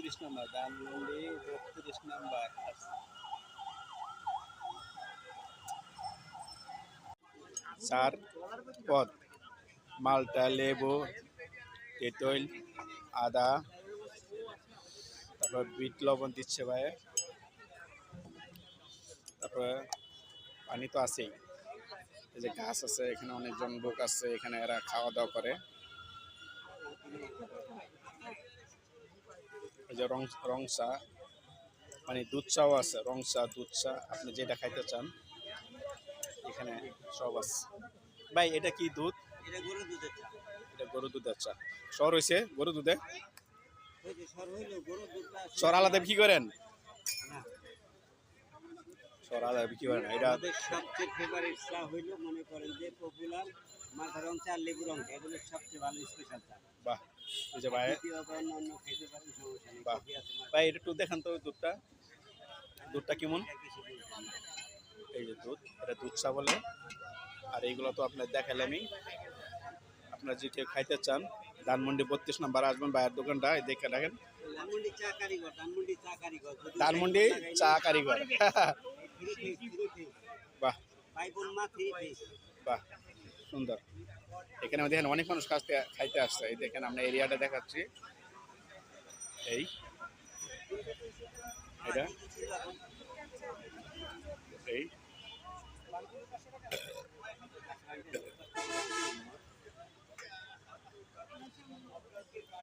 32 নম্বর ধানমন্ডি 32 নম্বর। চার পদ মালটা, লেবু, তেঁতুল, আদা, তারপর বিট লবণ দিচ্ছে ভাই, তারপরে পানি তো আছেই। এই যে গাছ আছে, এখানে অনেকজন লোক আছে, এখানে এরা খাওয়া দাওয়া করে। এই যে রং চা, মানে দুধ চাও আছে, রং চা, দুধ চা, আপনি যেটা খাইতে চান এখানে সব আছে। ভাই এটা কি দুধ? এটা গরুর দুধের চা। এটা গরু দুধের চা। সর হয়েছে গরু দুধে? ওই যে সর হইলো গরুর দুধটা সর আলাদা বিক্রি করেন? না, সর আলাদা বিক্রি করেন? এটা আমাদের সবচেয়ে ফেভারিট চা হইলো, মনে করেন যে পপুলার মাথা রং চা, লেবু রং চা, এগুলো সবচেয়ে ভালো স্পেশাল চা। বাহ, এই যে ভাই, দ্বিতীয়ত অন্য খাইতে পারেন, সমস্যা নেই। বাহ কফি আছে ভাই, এটা একটু দেখান তো দুধটা, দুধটা কেমন? এটা কিছু বলবেন না। এই যে দুধ, এটা দুধ চা বলে। আর এইগুলো তো আপনার দেখালে আমি, আপনার যে কেউ খাইতে চান ধানমন্ডি 32 নম্বর আসবেন, ভাইয়ের দোকানটা দেখে রাখেন। ধানমন্ডি চা কারিগর, ধানমন্ডি চা কারিগর। ধানমন্ডি চা কারিগর। বাহ ভাই বোন মা থ্রি পিস। বাহ, সুন্দর। এখানে দেখেন অনেক মানুষ খাইতে আসছে। এই দেখেন আমরা এরিয়াটা দেখাচ্ছি। এই এটা এই